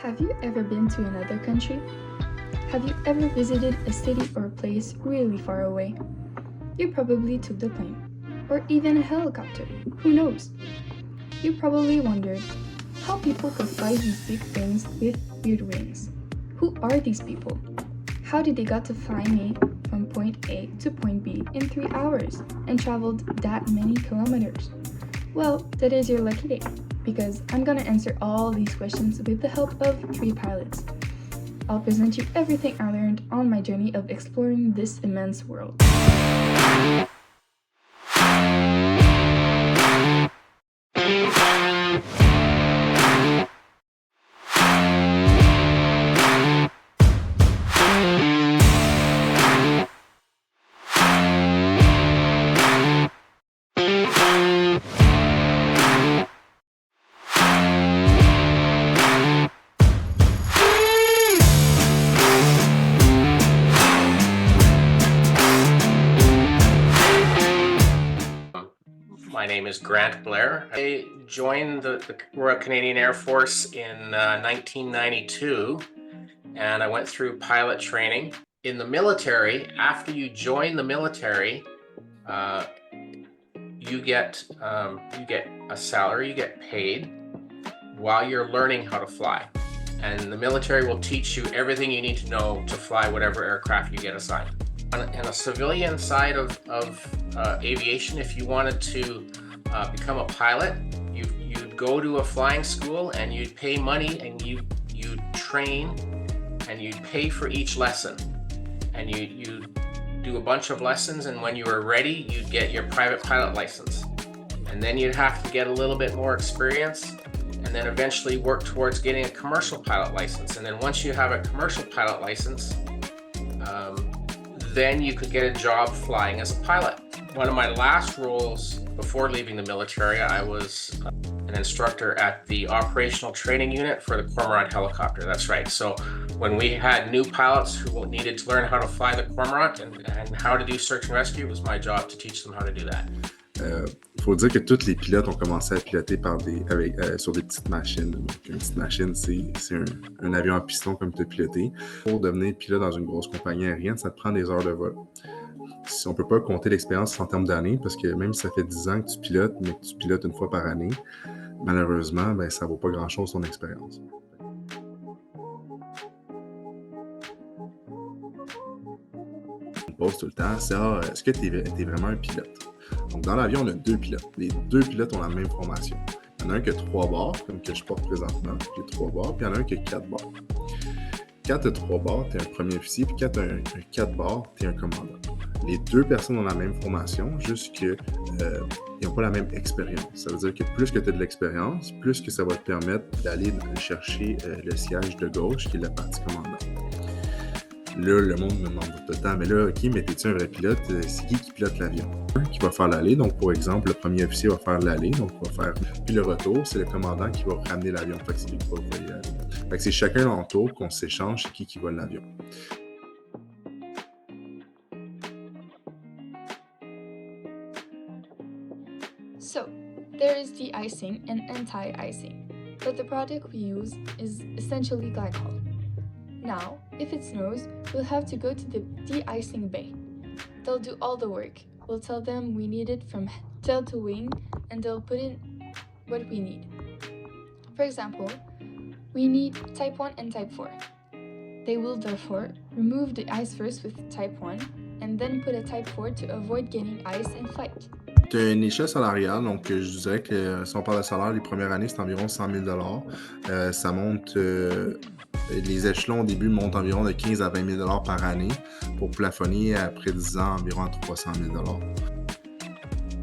Have you ever been to another country? Have you ever visited a city or a place really far away? You probably took the plane, or even a helicopter, who knows? You probably wondered how people could fly these big things with weird wings. Who are these people? How did they got to fly me from point A to point B in 3 hours and traveled that many kilometers? Well, that is your lucky day, because I'm gonna answer all these questions with the help of 3 pilots. I'll present you everything I learned on my journey of exploring this immense world. My name is Grant Blair. I joined the Royal Canadian Air Force in 1992, and I went through pilot training. In the military, after you join the military, you get a salary, you get paid while you're learning how to fly. And the military will teach you everything you need to know to fly whatever aircraft you get assigned. On a civilian side of aviation, if you wanted to become a pilot, you'd go to a flying school and you'd pay money and you'd train and you'd pay for each lesson. And you'd do a bunch of lessons, and when you were ready, you'd get your private pilot license. And then you'd have to get a little bit more experience and then eventually work towards getting a commercial pilot license. And then once you have a commercial pilot license, then you could get a job flying as a pilot. One of my last roles before leaving the military, I was an instructor at the operational training unit for the Cormorant helicopter. That's right. So when we had new pilots who needed to learn how to fly the Cormorant and how to do search and rescue, it was my job to teach them how to do that. Il faut dire que tous les pilotes ont commencé à piloter sur des petites machines. Donc, une petite machine, c'est un avion à piston comme tu as piloté. Pour devenir pilote dans une grosse compagnie aérienne, ça te prend des heures de vol. On ne peut pas compter l'expérience en termes d'années, parce que même si ça fait 10 ans que tu pilotes, mais que tu pilotes une fois par année, malheureusement, ça ne vaut pas grand-chose ton expérience. On pose tout le temps, c'est est-ce que tu es vraiment un pilote? Donc, dans l'avion, on a 2 pilotes. Les 2 pilotes ont la même formation. Il y en a un qui a 3 barres, comme que je porte présentement. J'ai 3 barres, puis il y en a un qui a 4 barres. Quand tu as 3 barres, tu es un premier officier, puis quand tu as un 4 barres, tu es un commandant. Les 2 personnes ont la même formation, juste qu'ils n'ont pas la même expérience. Ça veut dire que plus que tu as de l'expérience, plus que ça va te permettre d'aller chercher le siège de gauche, qui est la partie commandant. Là, le monde me demande tout le temps, mais là, OK, mais t'es-tu un vrai pilote? C'est qui pilote l'avion? Qui va faire l'aller. Donc, par exemple, le premier officier va faire l'aller, donc va faire. Puis le retour, c'est le commandant qui va ramener l'avion. Fait que c'est lui qui va voler l'avion. Fait que c'est chacun dans le tour qu'on s'échange, c'est qui vole l'avion. So, there is de-icing and anti-icing, but the product we use is essentially glycol. Now, if it snows, we'll have to go to the de-icing bay. They'll do all the work. We'll tell them we need it from tail to wing, and they'll put in what we need. For example, we need type 1 and type 4. They will therefore remove the ice first with type 1, and then put a type 4 to avoid getting ice in flight. Tu as une échelle salariale, donc je dirais que si on parle de salaire, les premières années, c'est environ 100 000 $. Ça monte, les échelons au début montent environ de 15 à 20 000 $ par année pour plafonner après 10 ans environ à 300 000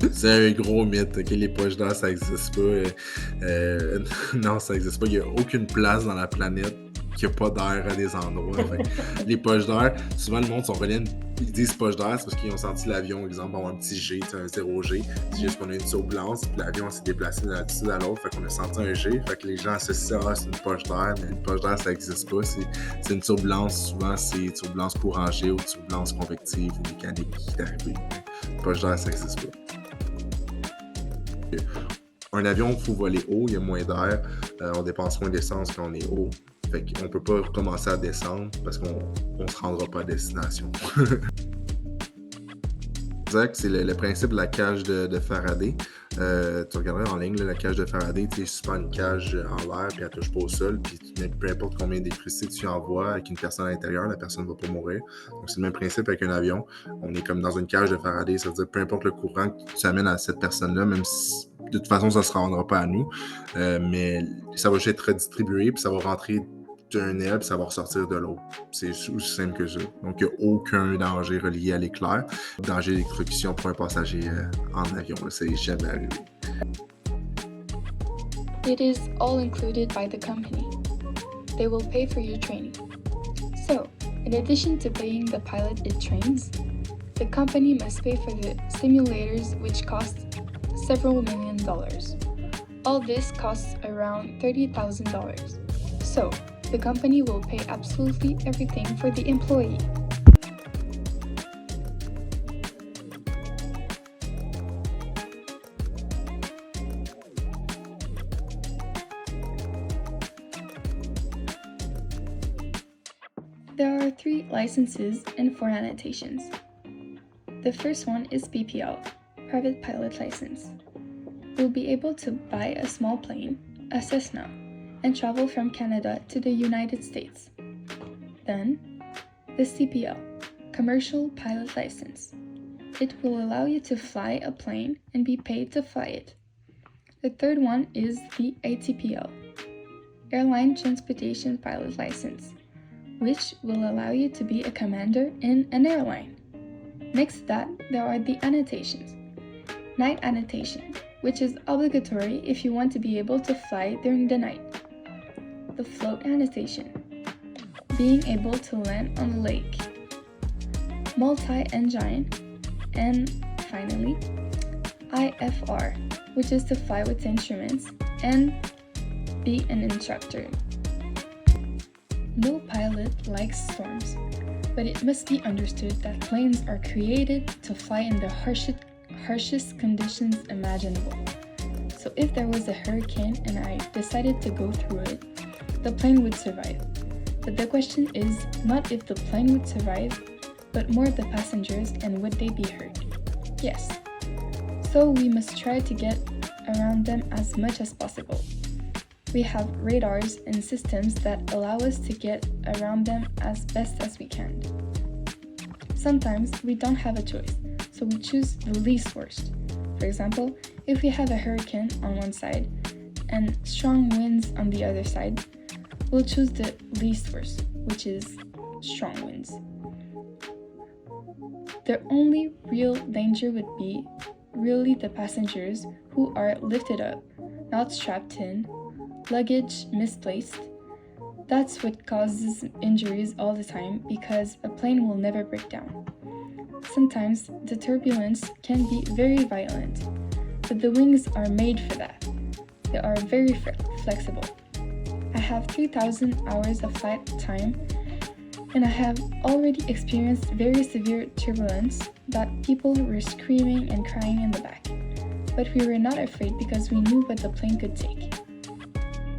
$. C'est un gros mythe, okay? Les poches d'air, ça n'existe pas. Non, ça n'existe pas. Il n'y a aucune place dans la planète qu'il n'y a pas d'air à des endroits. Les poches d'air, souvent le monde sont reliés, ils disent poche d'air, c'est parce qu'ils ont senti l'avion, exemple, avoir un petit G, un 0G. C'est juste qu'on a une turbulence, puis l'avion s'est déplacé d'une altitude à l'autre, fait qu'on a senti un G. Fait que les gens associent ça, c'est une poche d'air, mais une poche d'air, ça n'existe pas. C'est une turbulence, souvent c'est une turbulence courant G ou turbulence convective ou mécanique qui est arrivée. Une poche d'air, ça n'existe pas. Un avion, il faut voler haut, il y a moins d'air, on dépense moins d'essence quand on est haut. Fait qu'on peut pas recommencer à descendre parce qu'on se rendra pas à destination. C'est le principe de la cage de Faraday. Tu regarderas en ligne, là, la cage de Faraday, tu suspends une cage en l'air, puis elle touche pas au sol, puis peu importe combien d'électricité tu envoies avec une personne à l'intérieur, la personne ne va pas mourir. Donc c'est le même principe avec un avion. On est comme dans une cage de Faraday, ça veut dire peu importe le courant que tu amènes à cette personne-là, même si de toute façon ça ne se rendra pas à nous, mais ça va juste être redistribué, puis ça va rentrer d'un aile, puis ça va ressortir de l'autre. C'est aussi simple que ça. Donc, il n'y a aucun danger relié à l'éclair. Danger d'électrocution pour un passager en avion, là, c'est jamais arrivé. It is all included by the company. They will pay for your training. So, in addition to paying the pilot it trains, the company must pay for the simulators, which cost several $1 million. All this costs around $30,000. So, the company will pay absolutely everything for the employee. There are 3 licenses and 4 annotations. The first one is PPL, Private Pilot License. You'll be able to buy a small plane, a Cessna, and travel from Canada to the United States. Then, the CPL, Commercial Pilot License. It will allow you to fly a plane and be paid to fly it. The third one is the ATPL, Airline Transportation Pilot License, which will allow you to be a commander in an airline. Next to that, there are the annotations. Night annotation, which is obligatory if you want to be able to fly during the night. The float annotation, being able to land on a lake. Multi-engine, and finally, IFR, which is to fly with instruments and be an instructor. No pilot likes storms, but it must be understood that planes are created to fly in the harshest conditions imaginable. So if there was a hurricane and I decided to go through it, the plane would survive. But the question is not if the plane would survive, but more the passengers and would they be hurt. Yes. So we must try to get around them as much as possible. We have radars and systems that allow us to get around them as best as we can. Sometimes we don't have a choice, so we choose the least worst. For example, if we have a hurricane on one side and strong winds on the other side, we'll choose the least worst, which is strong winds. The only real danger would be really the passengers who are lifted up, not strapped in, luggage misplaced. That's what causes injuries all the time because a plane will never break down. Sometimes the turbulence can be very violent, but the wings are made for that. They are very flexible. I have 3,000 hours of flight time, and I have already experienced very severe turbulence that people were screaming and crying in the back. But we were not afraid because we knew what the plane could take.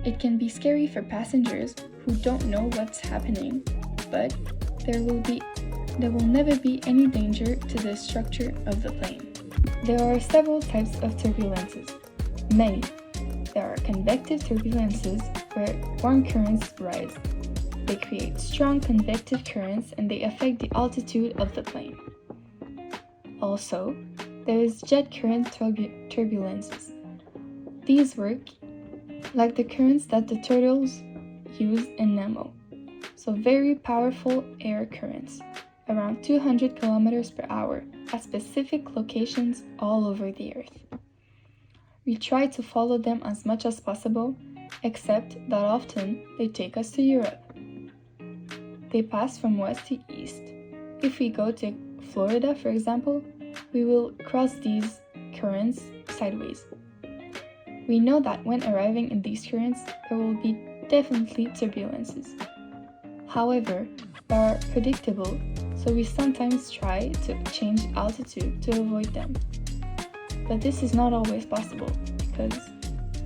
It can be scary for passengers who don't know what's happening, but there will never be any danger to the structure of the plane. There are several types of turbulences. Many. There are convective turbulences where warm currents rise. They create strong convective currents and they affect the altitude of the plane. Also, there is jet current turbulences. These work like the currents that the turtles use in Nemo. So very powerful air currents, around 200 kilometers per hour at specific locations all over the earth. We try to follow them as much as possible, except that often they take us to Europe. They pass from west to east. If we go to Florida, for example, we will cross these currents sideways. We know that when arriving in these currents, there will be definitely turbulences. However, they are predictable, so we sometimes try to change altitude to avoid them. But this is not always possible because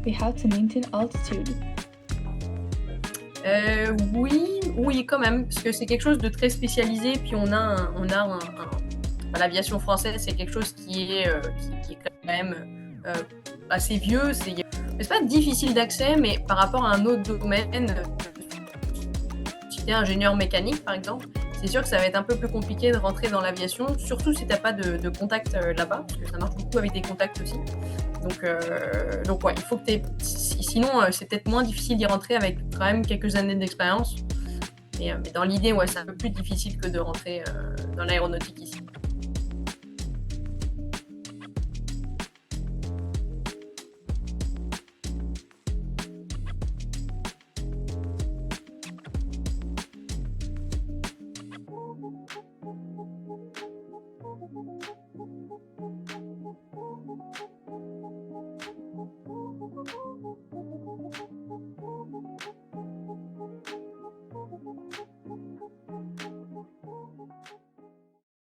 we have to maintain altitude. Oui, quand même, parce que c'est quelque chose de très spécialisé. Puis l'aviation française, c'est quelque chose qui est quand même assez vieux. C'est pas difficile d'accès, mais par rapport à un autre domaine, si t'es ingénieur mécanique par exemple, c'est sûr que ça va être un peu plus compliqué de rentrer dans l'aviation, surtout si t'as pas de contact là-bas, parce que ça marche beaucoup avec des contacts aussi. Donc ouais, il faut que sinon c'est peut-être moins difficile d'y rentrer avec quand même quelques années d'expérience. Mais dans l'idée, ouais, c'est un peu plus difficile que de rentrer dans l'aéronautique ici.